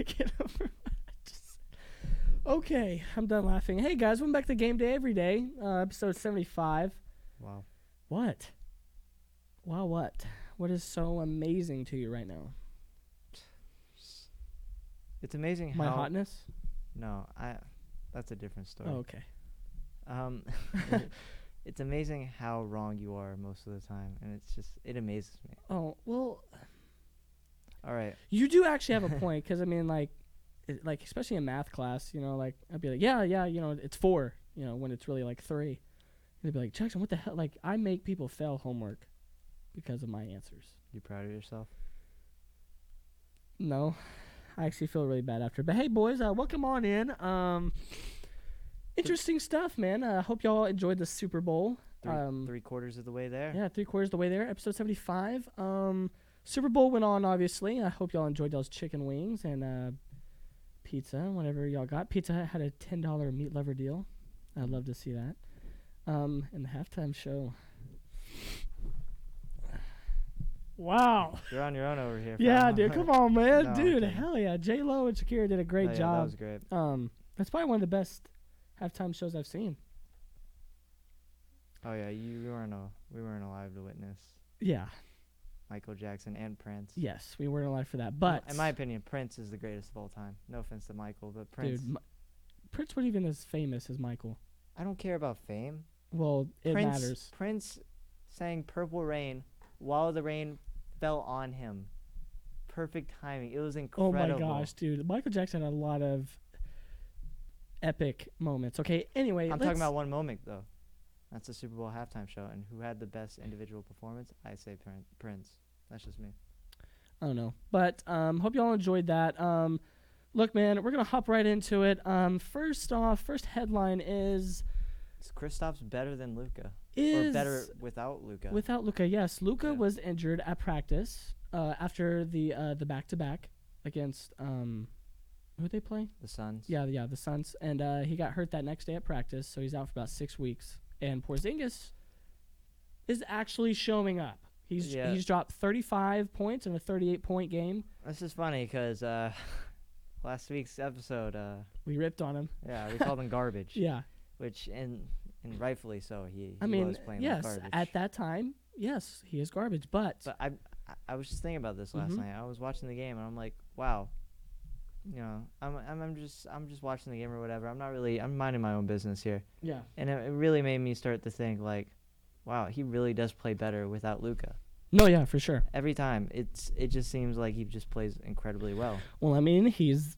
Get over Okay, I'm done laughing. Hey guys, welcome back to Gameday Everyday, episode 75. Wow. What? Wow, what? What is so amazing to you right now? It's amazing My how hotness? No, that's a different story. Oh, okay. Um it's amazing how wrong you are most of the time, and it amazes me. Oh, well, All right. you do actually have a point, because I mean, like especially in math class, like I'd be like, yeah, it's 4, when it's really like 3. And they'd be like, Jackson, what the hell? Like, I make people fail homework because of my answers. You proud of yourself? No, I actually feel really bad after. But hey, boys, welcome on in. Interesting stuff, man. I hope y'all enjoyed the Super Bowl. Three quarters of the way there. Yeah, 3/4 of the way there. Episode 75. Super Bowl went on, obviously. I hope y'all enjoyed those chicken wings and pizza, whatever y'all got. Pizza Hut had a $10 meat lover deal. I'd love to see that. And the halftime show. Wow. You're on your own over here. Yeah, dude. Come on, man. No, dude, okay. hell yeah. J-Lo and Shakira did a great job. That was great. That's probably one of the best halftime shows I've seen. Oh yeah, we weren't alive to witness Yeah. Michael Jackson and Prince. Yes, we weren't alive for that. But in my opinion, Prince is the greatest of all time. No offense to Michael, but Prince. Dude, Prince wasn't even as famous as Michael. I don't care about fame. Well, it matters. Prince sang Purple Rain while the rain fell on him. Perfect timing. It was incredible. Oh my gosh, dude. Michael Jackson had a lot of epic moments. Okay, anyway. I'm talking about one moment, though. That's the Super Bowl halftime show. And who had the best individual performance? I say Prince. That's just me. I don't know. But hope y'all enjoyed that. Look, man, we're going to hop right into it. First headline is Kristaps better than Luka? Or better without Luka? Without Luka, yes. Luka was injured at practice after the back-to-back against who'd they play? The Suns. Yeah, the Suns. And he got hurt that next day at practice, so he's out for about 6 weeks. And Porzingis is actually showing up. He's dropped 35 points in a 38-point game. This is funny because last week's episode, we ripped on him. Yeah, we called him garbage. Yeah. Which, and rightfully so, he was playing like garbage. Yes, at that time, yes, he is garbage. But I was just thinking about this last night. I was watching the game, and I'm like, wow. I'm just watching the game or whatever. I'm minding my own business here. Yeah. And it really made me start to think like, wow, he really does play better without Luka. No, yeah, for sure. Every time it just seems like he just plays incredibly well. Well, I mean, he's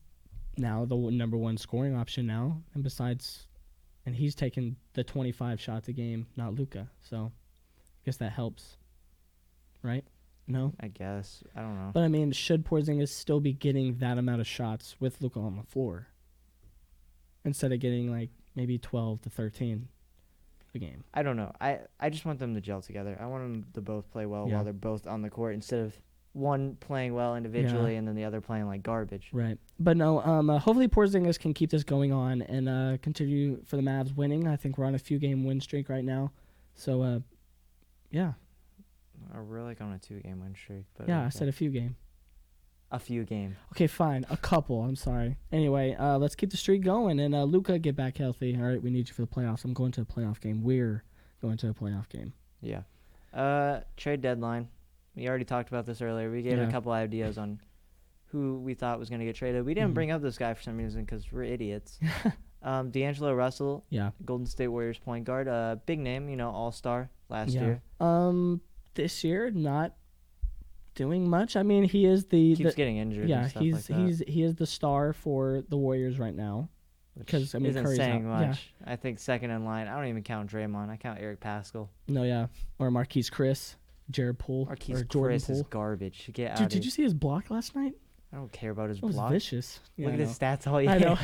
now the number 1 scoring option now, and he's taking the 25 shots a game, not Luka. So, I guess that helps, right? No? I guess. I don't know. But, I mean, should Porzingis still be getting that amount of shots with Luka on the floor instead of getting, like, maybe 12 to 13 a game? I don't know. I just want them to gel together. I want them to both play well while they're both on the court instead of one playing well individually and then the other playing like garbage. Right. But, no, hopefully Porzingis can keep this going on and continue for the Mavs winning. I think we're on a few-game win streak right now. So, yeah. We're like on a 2-game win streak. But yeah, I said a few game. A few game. Okay, fine. A couple. I'm sorry. Anyway, let's keep the streak going. And Luka, get back healthy. All right, we need you for the playoffs. I'm going to a playoff game. We're going to a playoff game. Yeah. Trade deadline. We already talked about this earlier. We gave a couple ideas on who we thought was going to get traded. We didn't bring up this guy for some reason because we're idiots. D'Angelo Russell. Yeah. Golden State Warriors point guard. Big name, all-star last year. This year, not doing much. I mean, he is keeps getting injured. Yeah, and stuff like that. he is the star for the Warriors right now. Because isn't Curry's saying out. much. Yeah. I think second in line. I don't even count Draymond. I count Eric Pascal. No, yeah, or Marquise Chris, Jared Poole, or Jordan Chris Poole. Is garbage. Get out. Dude, did you see his block last night? I don't care about his block. It was vicious. Yeah, Look at his stats all year. I know.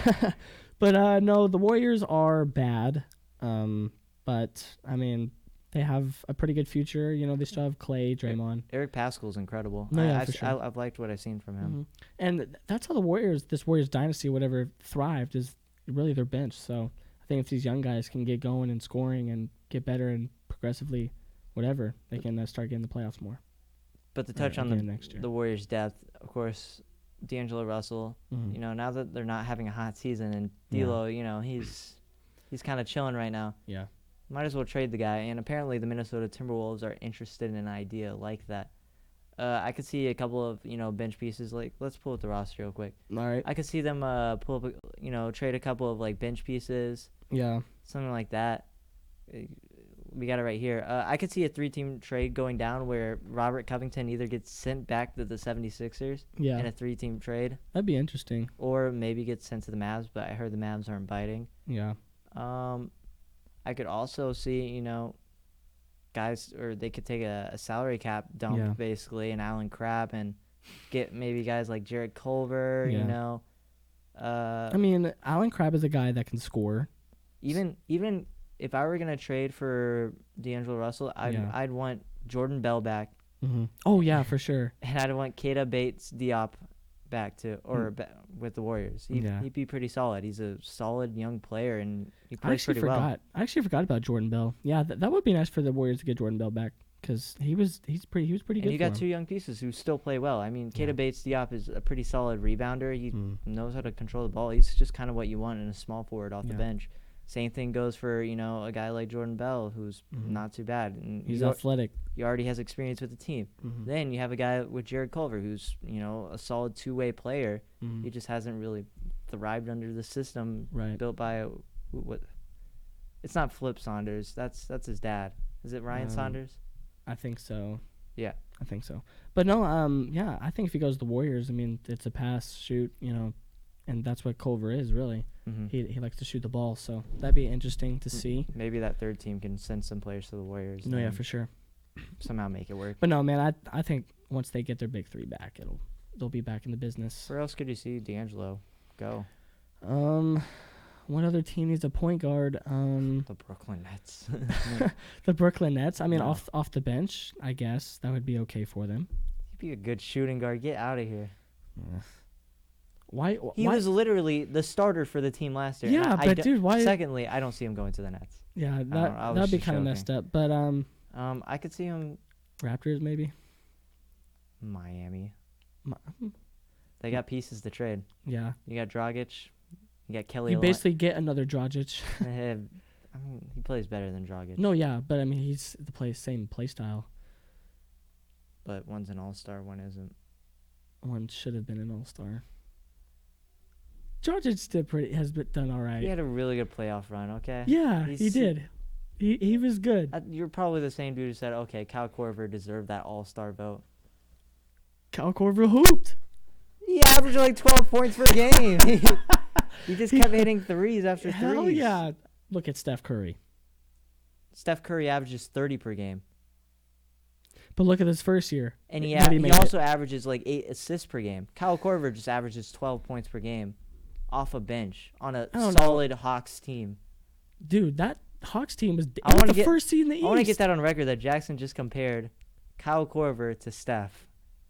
But no, the Warriors are bad. But I mean, they have a pretty good future. They still have Clay, Draymond. Eric Pascal's incredible. No, yeah, for sure. I've liked what I've seen from him. And that's how this Warriors dynasty, whatever, thrived, is really their bench. So I think if these young guys can get going and scoring and get better and progressively, whatever, they can start getting the playoffs more. But to touch on the Warriors' depth, of course, D'Angelo Russell. Mhm. You know, now that they're not having a hot season, and Yeah. D'Lo, you know, he's kind of chilling right now. Yeah. Might as well trade the guy. And apparently, the Minnesota Timberwolves are interested in an idea like that. I could see a couple of bench pieces. Like, let's pull up the roster real quick. All right. I could see them pull up, trade a couple of like bench pieces, Yeah. something like that. We got it right here. I could see a 3-team trade going down where Robert Covington either gets sent back to the 76ers Yeah. in a 3-team trade, That'd be interesting. or maybe gets sent to the Mavs. But I heard the Mavs aren't biting. Yeah. I could also see guys, or they could take a salary cap dump Yeah. basically, and Allen Crabbe, and get maybe guys like Jared Culver. Yeah. I mean, Allen Crabbe is a guy that can score. Even if I were gonna trade for D'Angelo Russell, I'd want Jordan Bell back, Mm-hmm. Oh yeah, for sure. and I'd want Keita Bates Diop back to with the Warriors. He'd be pretty solid. He's a solid young player, and he plays pretty well. I actually forgot about Jordan Bell. Yeah, that would be nice for the Warriors to get Jordan Bell back because he was pretty good. And you got two young pieces who still play well. I mean, Keita Bates Diop is a pretty solid rebounder. He knows how to control the ball. He's just kind of what you want in a small forward off the bench. Same thing goes for a guy like Jordan Bell, who's not too bad. And he's athletic. He already has experience with the team. Then you have a guy with Jared Culver, who's a solid two-way player. He just hasn't really thrived under the system built by what? It's not Flip Saunders. That's his dad. Is it Ryan Saunders? I think so. Yeah, I think so. But no, yeah, I think if he goes to the Warriors, I mean, it's a pass, shoot, and that's what Culver is really. He likes to shoot the ball, so that'd be interesting to see. Maybe that third team can send some players to the Warriors. No, yeah, for sure. Somehow make it work. But no, man, I think once they get their big three back, they'll be back in the business. Where else could you see D'Angelo go? What other team needs a point guard? The Brooklyn Nets. The Brooklyn Nets. I mean, off the bench, I guess that would be okay for them. He'd be a good shooting guard. Get out of here. Why? He was literally the starter for the team last year. Yeah, but dude, why? Secondly, I don't see him going to the Nets. Yeah, that'd be kind of messed up. But I could see him. Raptors maybe. Miami. They got pieces to trade. Yeah. You got Dragic. You got Kelly. You basically get another Dragic. I mean, he plays better than Dragic. No, yeah, but I mean, he's same play style. But one's an all-star, one isn't. One should have been an all-star. Dragic has done all right. He had a really good playoff run. Okay. Yeah, he did. He was good. You're probably the same dude who said, "Okay, Kyle Korver deserved that all-star vote." Kyle Korver hooped. He averaged like 12 points per game. He just kept hitting threes after threes. Hell yeah. Look at Steph Curry. Steph Curry averages 30 per game. But look at his first year. And he also averages like 8 assists per game. Kyle Korver just averages 12 points per game off a bench on a solid Hawks team. Dude, that Hawks team was the first seed in the East. I want to get that on record that Jackson just compared Kyle Korver to Steph.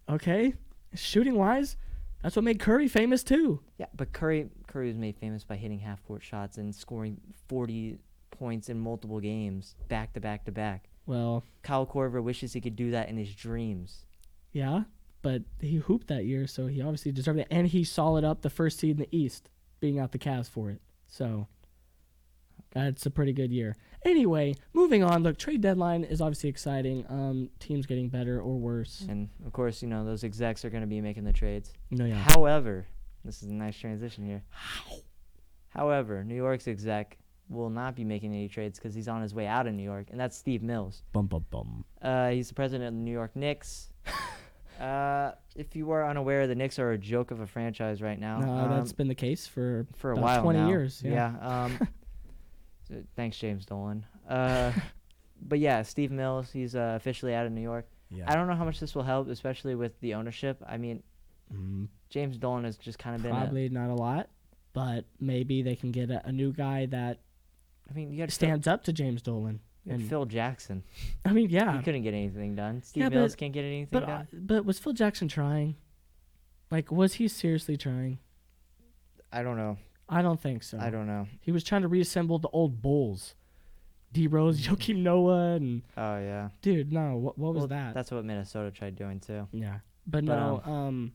Okay. Shooting-wise, that's what made Curry famous too. Yeah, but Curry was made famous by hitting half-court shots and scoring 40 points in multiple games, back to back to back. Well, Kyle Korver wishes he could do that in his dreams. Yeah, but he hooped that year, so he obviously deserved it. And he solid up the first seed in the East, being out the Cavs for it. So that's a pretty good year. Anyway, moving on. Look, trade deadline is obviously exciting. Teams getting better or worse. And, of course, those execs are going to be making the trades. No, yeah. However, this is a nice transition here. However, New York's exec will not be making any trades because he's on his way out of New York, and that's Steve Mills. Bum, bum, bum. He's the president of the New York Knicks. If you are unaware, the Knicks are a joke of a franchise right now. No, that's been the case for a about while 20 now. years. Yeah. Thanks, James Dolan. But yeah, Steve Mills, he's officially out of New York. Yeah. I don't know how much this will help, especially with the ownership. I mean, James Dolan has just kind of been probably not a lot, but maybe they can get a new guy that stands up to James Dolan. And Phil Jackson. I mean, yeah. He couldn't get anything done. Steve Mills can't get anything done. But was Phil Jackson trying? Like, was he seriously trying? I don't know. I don't think so. I don't know. He was trying to reassemble the old Bulls. D Rose, Joakim Noah, and oh yeah, dude, no, what was that? That's what Minnesota tried doing too. Yeah, but no,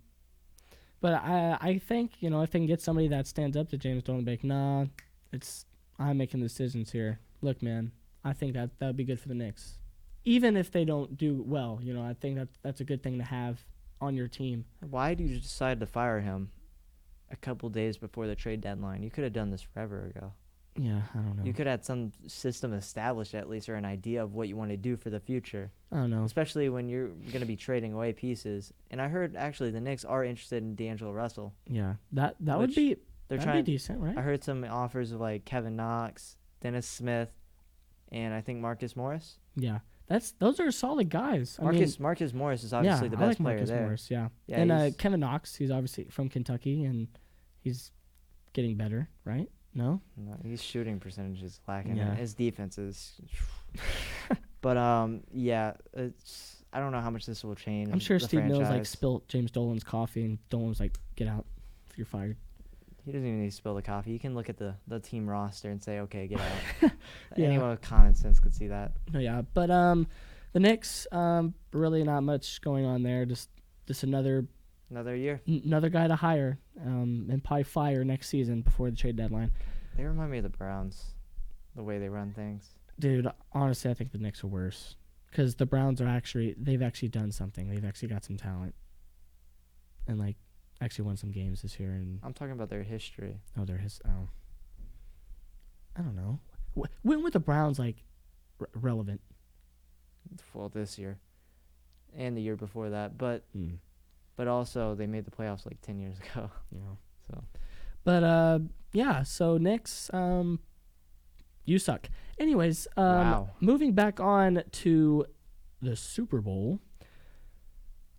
But I think, if they can get somebody that stands up to James Dolan, be like, nah, I'm making decisions here. Look, man, I think that would be good for the Knicks. Even if they don't do well, I think that's a good thing to have on your team. Why did you decide to fire him a couple days before the trade deadline? You could have done this forever ago. Yeah, I don't know. You could have had some system established at least, or an idea of what you want to do for the future. I don't know. Especially when you're going to be trading away pieces. And I heard, actually, the Knicks are interested in D'Angelo Russell. Yeah, that'd be decent, right? I heard some offers of, like, Kevin Knox, Dennis Smith, and I think Marcus Morris. Yeah, those are solid guys. Marcus Morris is obviously the best player there. Morris, yeah. And Kevin Knox, he's obviously from Kentucky, and he's getting better, right? No, his shooting percentage is lacking. Yeah. His defense is. But yeah, I don't know how much this will change. I'm sure Steve franchise. Mills like spilt James Dolan's coffee, and Dolan's like, "Get out, you're fired." He doesn't even need to spill the coffee. You can look at the team roster and say, "Okay, get out." Yeah. Anyone with common sense could see that. No, yeah, but the Knicks, really not much going on there. Just another year. Another guy to hire, and probably fire next season before the trade deadline. They remind me of the Browns, the way they run things. Dude, honestly, I think the Knicks are worse because the Browns they've actually done something. They've actually got some talent, and like actually won some games this year. And I'm talking about their history. I don't know. When were the Browns like relevant? Well, this year, and the year before that, but also they made the playoffs like 10 years ago. Yeah. So, but yeah. So Knicks, you suck. Anyways, wow. Moving back on to the Super Bowl,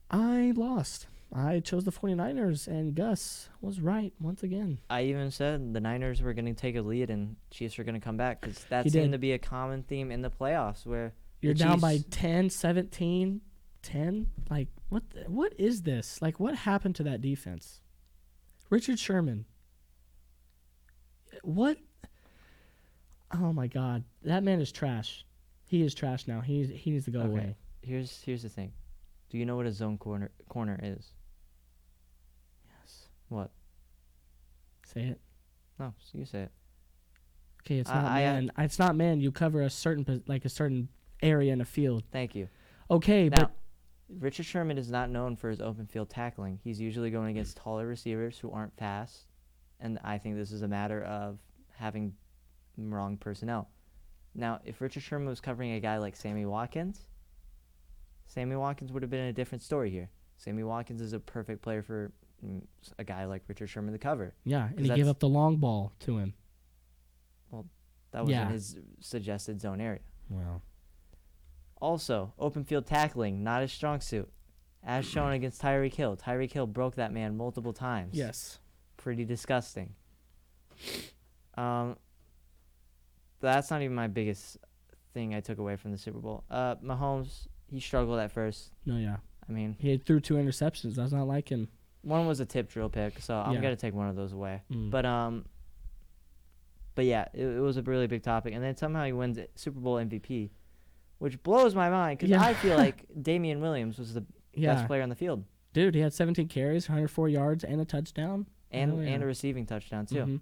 I lost. I chose the 49ers, and Gus was right once again. I even said the Niners were going to take a lead and Chiefs were going to come back because that seemed to be a common theme in the playoffs where you're down by 10, 17, 10. Like, what is this? Like, what happened to that defense? Richard Sherman. What? Oh, my God. That man is trash. He is trash now. He needs to go away. Here's the thing. Do you know what a zone corner is? Yes. What? Say it. No, you say it. Okay, it's not man. It's not man. You cover a certain area in a field. Thank you. Okay, now, but Richard Sherman is not known for his open field tackling. He's usually going against taller receivers who aren't fast, and I think this is a matter of having wrong personnel. Now, if Richard Sherman was covering a guy like Sammy Watkins would have been a different story here. Sammy Watkins is a perfect player for a guy like Richard Sherman to cover. Yeah, and he gave up the long ball to him. Well, that was in his suggested zone area. Well. Also, open field tackling, not his strong suit. As shown against Tyreek Hill. Tyreek Hill broke that man multiple times. Yes. Pretty disgusting. That's not even my biggest thing I took away from the Super Bowl. Mahomes, he struggled at first. No, yeah. I mean, he threw 2 interceptions. That's not like him. One was a tip drill pick, so I'm gonna take one of those away. But yeah, it was a really big topic, and then somehow he wins Super Bowl MVP, which blows my mind because I feel like Damian Williams was the best player on the field. Dude, he had 17 carries, 104 yards, and a touchdown, and a receiving touchdown too. Mm-hmm.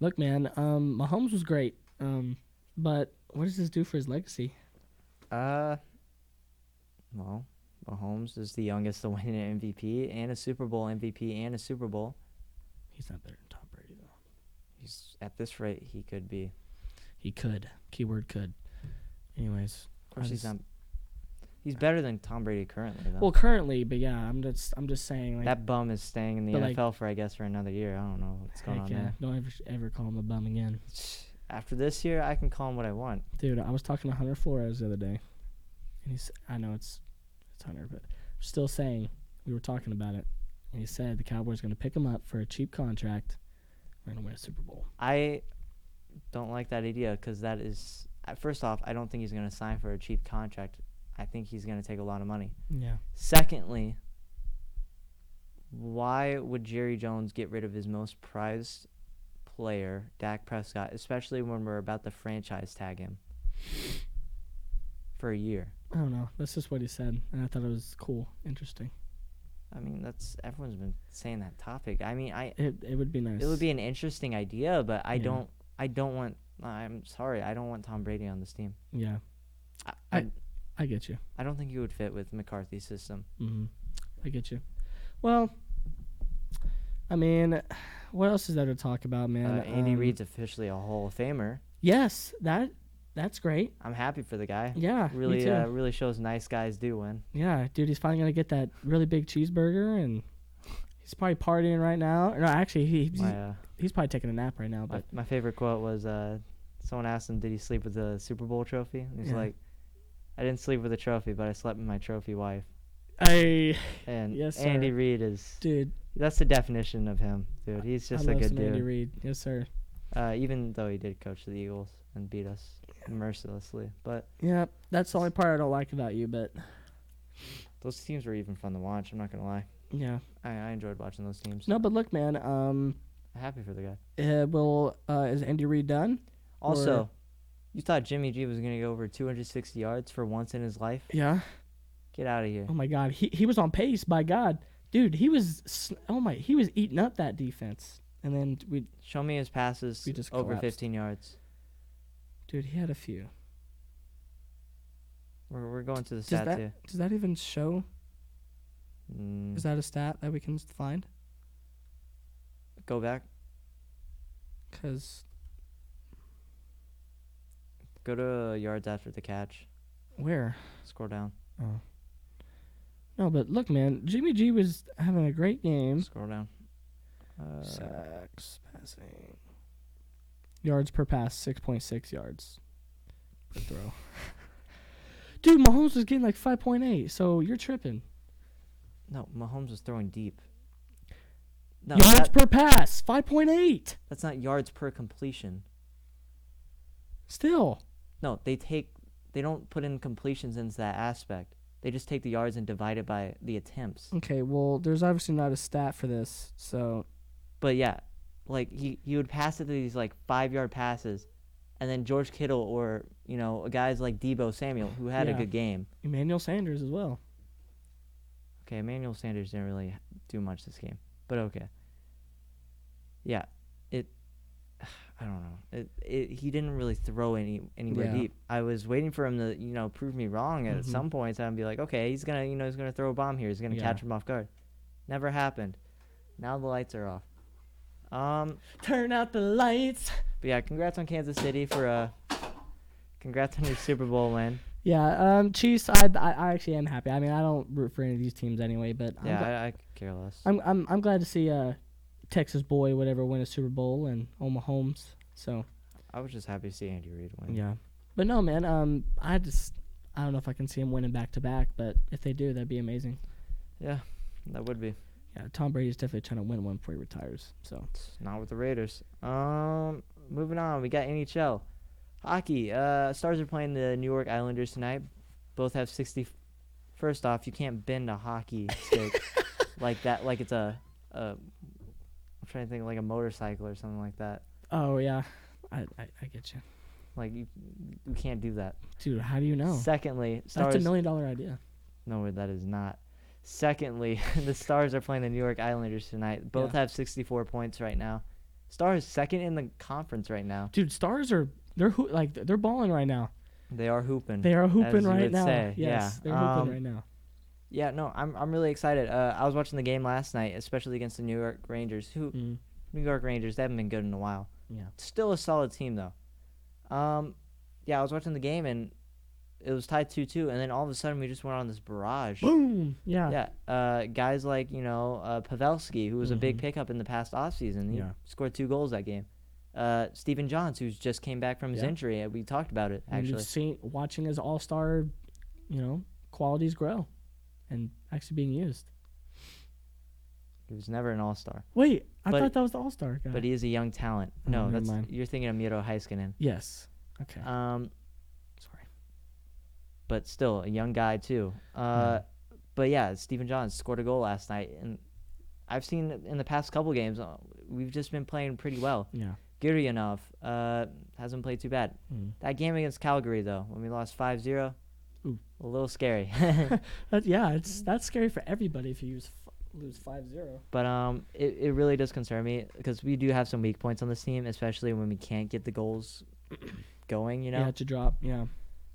Look, man, Mahomes was great, but what does this do for his legacy? Well, Mahomes is the youngest to win an MVP and a Super Bowl MVP and a Super Bowl. He's not better than Tom Brady, though. He's at this rate, he could be. He could. Keyword could. Anyways, of course he's not. He's better than Tom Brady currently, though. Well, currently, but yeah, I'm just saying like that bum is staying in the NFL for another year. I don't know what's going on there. Don't ever call him a bum again. After this year, I can call him what I want. Dude, I was talking to Hunter Flores the other day, and I know it's Hunter, but I'm still saying we were talking about it, and he said the Cowboys are going to pick him up for a cheap contract. We're going to win a Super Bowl. I don't like that idea because that is first off, I don't think he's going to sign for a cheap contract. I think he's going to take a lot of money. Yeah. Secondly, why would Jerry Jones get rid of his most prized player, Dak Prescott, especially when we're about to franchise tag him for a year? I don't know. That's just what he said, and I thought it was cool, interesting. I mean, everyone's been saying that topic. I mean, It would be nice. it would be an interesting idea, but I Yeah. don't want. I'm sorry, I don't want Tom Brady on this team. Yeah, I I get you. I don't think he would fit with McCarthy's system. I get you. Well, I mean, what else is there to talk about, man? Andy Reid's officially a Hall of Famer. Yes, that's great. I'm happy for the guy. Yeah, Really, me too. really shows nice guys do win. Yeah, dude, he's finally gonna get that really big cheeseburger, and he's probably partying right now. No, actually, he's probably taking a nap right now. But my favorite quote was someone asked him, "Did he sleep with the Super Bowl trophy?" And he's like, "I didn't sleep with a trophy, but I slept with my trophy wife." And yes, sir. Andy Reid is, dude. That's the definition of him, dude. He's just I a love good some dude. Andy Reid, yes, sir. Even though he did coach the Eagles and beat us mercilessly, but yeah, that's the only part I don't like about you. But those teams were even fun to watch. I'm not gonna lie. Yeah, I enjoyed watching those teams. no, but look, man. I'm happy for the guy. Is Andy Reid done? Also, Or- you thought Jimmy G was gonna go over 260 yards for once in his life? Yeah. Get out of here. Oh my God, he was on pace. By God, dude, he was eating up that defense. And then Show me his passes we just over collapsed. 15 yards. Dude, he had a few. We're going to the stats here. Does that even show? Mm, Is that a stat that we can find? go back. Because Go to yards after the catch. where? Scroll down. Oh. No, but look, man, Jimmy G was having a great game. Scroll down. Sacks, passing. Yards per pass, 6.6 yards per throw. Dude, Mahomes was getting like 5.8, so you're tripping. No, Mahomes was throwing deep. No, Yards per pass, 5.8. that's not yards per completion. Still. No, they don't put in completions into that aspect. They just take the yards and divide it by the attempts. Okay, well, there's obviously not a stat for this, so. But yeah, like he would pass it to these like 5-yard passes, and then George Kittle or guys like Debo Samuel who had a Yeah. good game. Emmanuel Sanders as well. Okay, Emmanuel Sanders didn't really do much this game, but okay. Yeah, I don't know. He didn't really throw anywhere Yeah. deep. I was waiting for him to prove me wrong at some points. I'd be like, okay, he's gonna throw a bomb here. He's gonna catch him off guard. Never happened. Now the lights are off. Turn out the lights. But yeah, congrats on Kansas City for congrats on your Super Bowl win. Yeah, Chiefs. I actually am happy. I mean, I don't root for any of these teams anyway, but I could care less. I'm glad to see Texas boy whatever win a Super Bowl and Mahomes. So I was just happy to see Andy Reid win. yeah, but no, man. I don't know if I can see him winning back to back, but if they do, that'd be amazing. Yeah, that would be. Yeah, Tom Brady's definitely trying to win one before he retires. So It's not with the Raiders. Moving on, we got NHL. Hockey. Stars are playing the New York Islanders tonight. Both have 60. First off, you can't bend a hockey stick like that. Like it's I'm trying to think like a motorcycle or something like that. oh yeah, I get you, Like you can't do that. dude. How do you know? Secondly, Stars. That's $1 million idea. No, that is not. Secondly, the Stars are playing the New York Islanders tonight. Both have 64 points right now. Stars second in the conference right now. Dude, Stars they're balling right now. They are hooping. They are hooping as you right would now. say. Yes, Yeah. they're hooping right now. Yeah, no, I'm really excited. I was watching the game last night, especially against the New York Rangers. New York Rangers, they haven't been good in a while. Yeah. Still a solid team though. Yeah, I was watching the game and it was tied 2-2, and then all of a sudden we just went on this barrage. Boom. Yeah. Yeah. Guys like Pavelski, who was a big pickup in the past offseason. He scored 2 goals that game. Stephen Johns, who's just came back from his injury. We talked about it actually. You've watching his all-star, qualities grow, and actually being used. He was never an all-star. Wait, I thought that was the all-star guy. But he is a young talent. Oh, No, never mind. you're thinking of Miro Heiskanen. Yes. Okay. Sorry. But still a young guy too. But yeah, Stephen Johns scored a goal last night, and I've seen in the past couple games we've just been playing pretty well. Yeah. Gurianov hasn't played too bad. That game against Calgary though, when we lost 5-0, Ooh. a little scary. That's scary for everybody if you use lose 5-0. But it really does concern me because we do have some weak points on this team, especially when we can't get the goals going, Yeah, to drop. Yeah.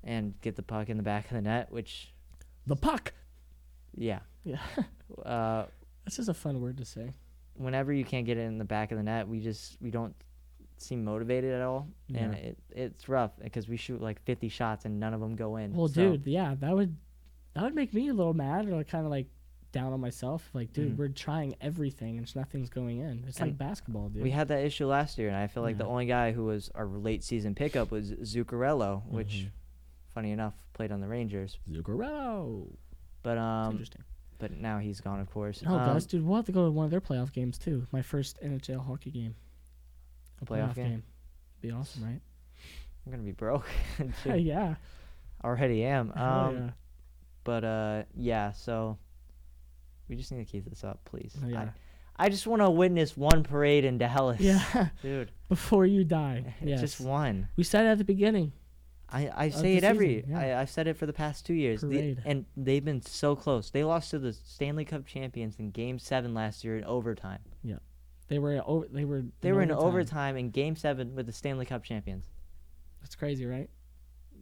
and get the puck in the back of the net, which, The puck. yeah. Yeah. Uh, That's just a fun word to say. whenever you can't get it in the back of the net, we don't seem motivated at all, and Yeah. it's rough because we shoot like 50 shots and none of them go in. Well, So, dude, yeah, that would make me a little mad or kind of like down on myself. Like, dude, we're trying everything and nothing's going in. It's like And basketball, dude. we had that issue last year, and I feel like the Yeah. only guy who was our late season pickup was Zuccarello, which, funny enough, played on the Rangers. Zuccarello. But Interesting. but now he's gone, of course. Oh, guys, dude, we'll have to go to one of their playoff games too. My first NHL hockey game. A Playoff game? Be awesome, right? I'm gonna be broke. Yeah. Already am. Hell yeah. But yeah, so we just need to keep this up, please. Oh, yeah. I just want to witness one parade in Dallas. Yeah. Dude. Before you die. Yes. Just one. We said it at the beginning. I Of say the it every. season, yeah. I've said it for the past 2 years. Parade. And they've been so close. They lost to the Stanley Cup champions in Game 7 last year in overtime. They were in overtime in Game 7 with the Stanley Cup champions. That's crazy, right?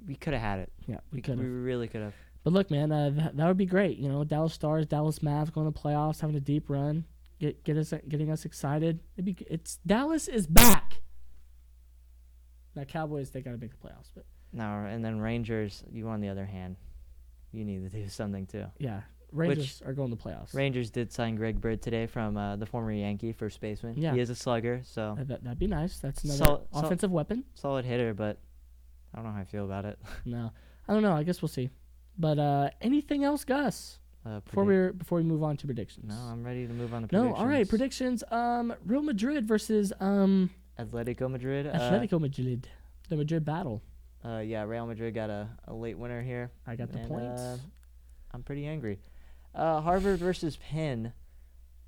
We could have had it. Yeah, we We could have. really could have. But look, man, that would be great. You know, Dallas Stars, Dallas Mavs going to the playoffs, having a deep run, getting us excited. It's Dallas is back. Now Cowboys, they got to make the playoffs, but No, and then Rangers, you on the other hand, you need to do something too. yeah, Rangers are going to the playoffs. Rangers did sign Greg Bird today from the former Yankee first baseman. Yeah. He is a slugger, so That'd be nice. That's another offensive weapon. solid hitter, but I don't know how I feel about it. No, I don't know. I guess we'll see. But anything else, Gus? Before we move on to predictions. No, I'm ready to move on to No, predictions. all right, predictions. Real Madrid versus Atletico Madrid. Atletico Madrid. The Madrid battle. Yeah, Real Madrid got a late winner here. I got the points. I'm pretty angry. Harvard versus Penn.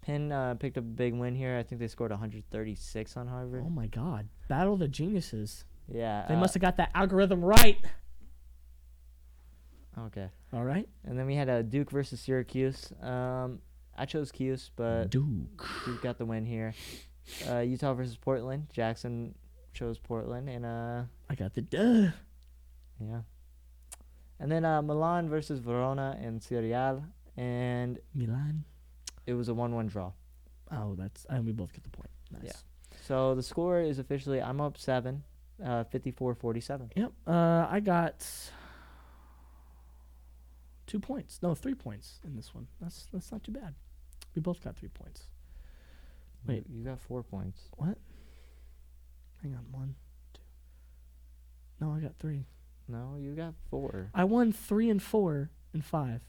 Penn picked up a big win here. I think they scored 136 on Harvard. Oh my God! Battle of the geniuses. Yeah. They must have got that algorithm right. Okay. All right. And then we had Duke versus Syracuse. I chose Cuse, but Duke got the win here. Utah versus Portland. Jackson chose Portland, and I got the duh. yeah. And then Milan versus Verona and Serial, and Milan. it was a 1-1 draw. Oh, and we both get the point. Nice. Yeah. So the score is officially I'm up 7, 54-47. Yep. I got 2 points. No, 3 points in this one. That's not too bad. We both got 3 points. Wait. You got 4 points. What? Hang on. 1, 2. No, I got 3. No, you got 4 I won 3 and 4 and 5.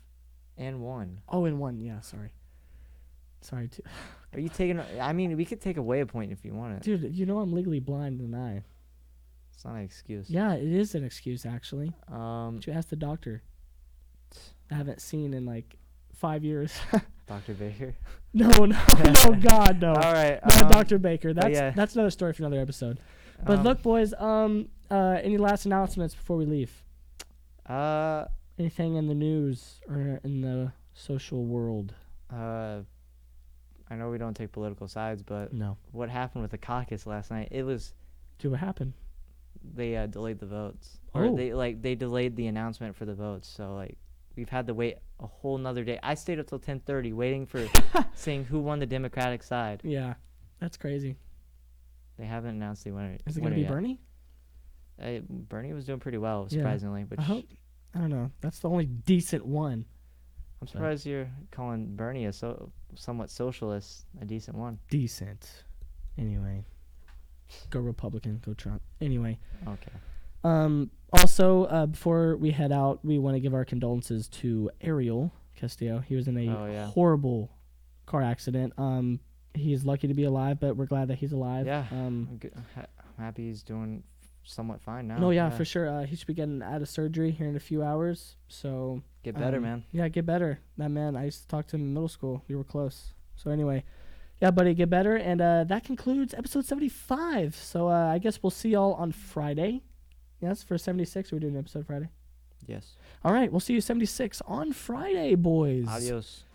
and 1. Oh, and 1. Yeah, sorry. Sorry, too. Are you taking? I mean, we could take away a point if you want it. Dude, you know I'm legally blind in an eye. It's not an excuse. Yeah, it is an excuse, actually. Um, You ask the doctor. I haven't seen in like 5 years. Dr. Baker. No, God, no. All right. Not Dr. Baker. but yeah. That's another story for another episode. But look, boys. Any last announcements before we leave? Anything in the news or in the social world? I know we don't take political sides, but No. what happened with the caucus last night? It was Dude, what happened? they delayed the votes, or Oh. they delayed the announcement for the votes. So like we've had to wait a whole nother day. I stayed up till 10:30 waiting for seeing who won the Democratic side. Yeah, that's crazy. They haven't announced the winner. Is it going to be yet. Bernie? Bernie was doing pretty well, Yeah. surprisingly. Which I hope. I don't know. That's the only decent one. I'm surprised you're calling Bernie a somewhat socialist a decent one. Decent. Anyway. Go Republican. Go Trump. Anyway. Okay. Also, before we head out, we want to give our condolences to Ariel Castillo. He was in a horrible car accident. He's lucky to be alive, but we're glad that he's alive. Yeah. I'm happy he's doing somewhat fine now. No, yeah, for sure. He should be getting out of surgery here in a few hours. So get better, man. Yeah, get better. That man, I used to talk to him in middle school. We were close. So anyway, yeah, buddy, get better. And that concludes episode 75. So I guess we'll see y'all on Friday. Yes, for 76. We're doing an episode Friday. Yes. All right, we'll see you 76 on Friday, boys. Adios.